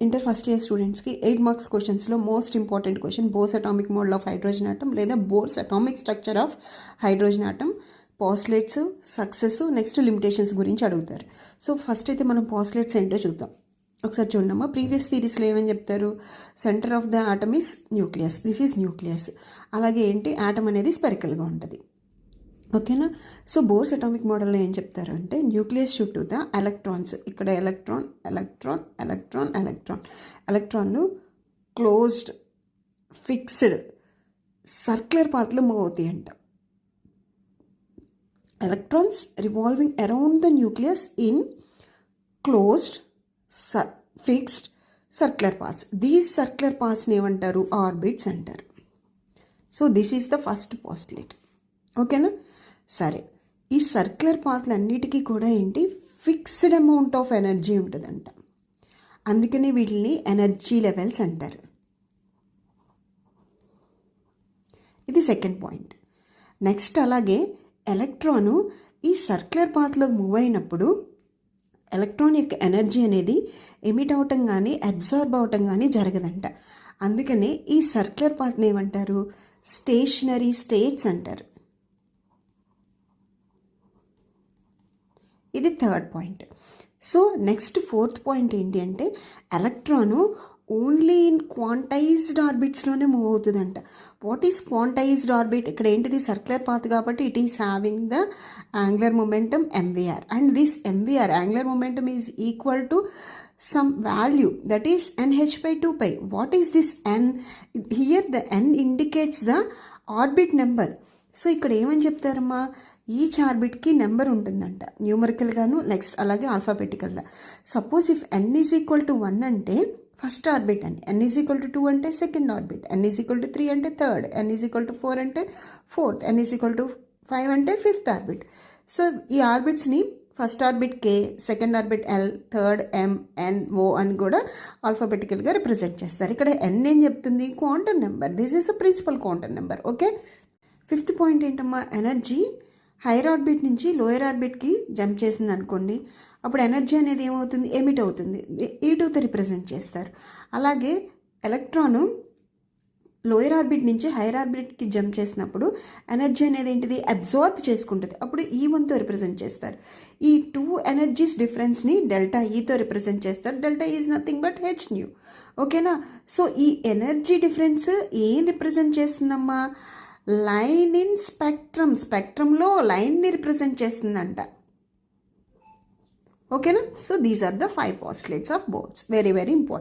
Inter first year స్టూడెంట్స్కి 8 marks క్వశ్చన్స్లో most important question Bohr's atomic model of hydrogen atom లేదా Bohr's atomic structure of hydrogen atom, postulates, success, next limitations గురించి అడుగుతారు. So first అయితే మనం పాస్లేట్స్ ఏంటో చూద్దాం. ఒకసారి చూడమ్మా, ప్రీవియస్ థీరీస్లో ఏమని చెప్తారు? Centre of the atom is nucleus, this is nucleus. అలాగే ఏంటి, ఆటమ్ అనేది స్పెరికల్గా ఉంటుంది. ఓకేనా? సో బోర్స్ అటామిక్ మోడల్లో ఏం చెప్తారు అంటే న్యూక్లియస్ చుట్టూ ద ఎలక్ట్రాన్స్, ఇక్కడ ఎలక్ట్రాన్ ఎలక్ట్రాన్ ఎలక్ట్రాన్ ఎలక్ట్రాన్, ఎలక్ట్రాన్లు క్లోజ్డ్ ఫిక్స్డ్ సర్క్యులర్ పాత్లో మూవ్ అవుతాయి అంట. Electrons revolving around the nucleus in closed fixed circular paths. These circular పాత్స్ని ఏమంటారు? ఆర్బిట్స్ అంటారు. So this is the first postulate. ఓకేనా? సరే, ఈ సర్క్యులర్ పాత్లన్నిటికీ కూడా ఏంటి, ఫిక్స్డ్ అమౌంట్ ఆఫ్ ఎనర్జీ ఉంటుందంట. అందుకని వీటిని ఎనర్జీ లెవెల్స్ అంటారు. ఇది సెకండ్ పాయింట్. నెక్స్ట్ అలాగే ఎలక్ట్రాను ఈ సర్క్యులర్ పాత్లో మూవ్ అయినప్పుడు ఎలక్ట్రాన్ యొక్క ఎనర్జీ అనేది ఎమిట్ అవటం కానీ అబ్జార్బ్ అవటం కానీ జరగదంట. అందుకనే ఈ సర్క్యులర్ పాత్ని ఏమంటారు? స్టేషనరీ స్టేట్స్ అంటారు. ఇది third point. So next fourth point ఏంటి అంటే ఎలక్ట్రాను ఓన్లీ ఇన్ క్వాంటైజ్డ్ ఆర్బిట్స్లోనే మూవ్ అవుతుందంట. What is quantized orbit? ఇక్కడ ఏంటిది, సర్క్యులర్ పాత్ కాబట్టి it is having the angular momentum MVR, and this MVR angular momentum is equal to some value, that is nh by 2 pi. What is this n? Here the n indicates the orbit number. So ఇక్కడ ఏమని చెప్తారమ్మా, each ఆర్బిట్కి number ఉంటుందంట, న్యూమరికల్గాను next అలాగే ఆల్ఫాబెటికల్గా. Suppose if n is equal to 1 అంటే first orbit అని, n is equal to 2 అంటే second orbit, n is equal to 3 అంటే third, n is equal to 4 అంటే fourth, n is equal to 5 అంటే ఫిఫ్త్ ఆర్బిట్. సో ఈ ఆర్బిట్స్ని first orbit K, second orbit L, third M, N, O అని కూడా ఆల్ఫాబెటికల్గా represent చేస్తారు. ఇక్కడ ఎన్ ఏం చెప్తుంది? Quantum number. This is a principal quantum number. Okay. Fifth point ఏంటమ్మా, ఎనర్జీ హైయర్ ఆర్బిట్ నుంచి లోయర్ ఆర్బిట్కి జంప్ చేసింది అనుకోండి, అప్పుడు ఎనర్జీ అనేది ఏమవుతుంది? ఎమిట్ అవుతుంది. E2తో రిప్రజెంట్ చేస్తారు. అలాగే ఎలక్ట్రాను లోయర్ ఆర్బిట్ నుంచి హైయర్ ఆర్బిట్కి జంప్ చేసినప్పుడు ఎనర్జీ అనేది ఏంటిది? అబ్జార్బ్ చేసుకుంటుంది. అప్పుడు E1తో రిప్రజెంట్ చేస్తారు. ఈ టూ ఎనర్జీస్ డిఫరెన్స్ని డెల్టా ఈతో రిప్రజెంట్ చేస్తారు. Delta is nothing but H nu. ఓకేనా? సో ఈ ఎనర్జీ డిఫరెన్స్ ఏం రిప్రజెంట్ చేస్తుందమ్మా? లైన్ ఇన్ స్పెక్ట్రమ్, స్పెక్ట్రమ్లో లైన్ని రిప్రజెంట్ చేస్తుందంట. ఓకేనా? So these are the 5 postulates of Bohr's. Very very important.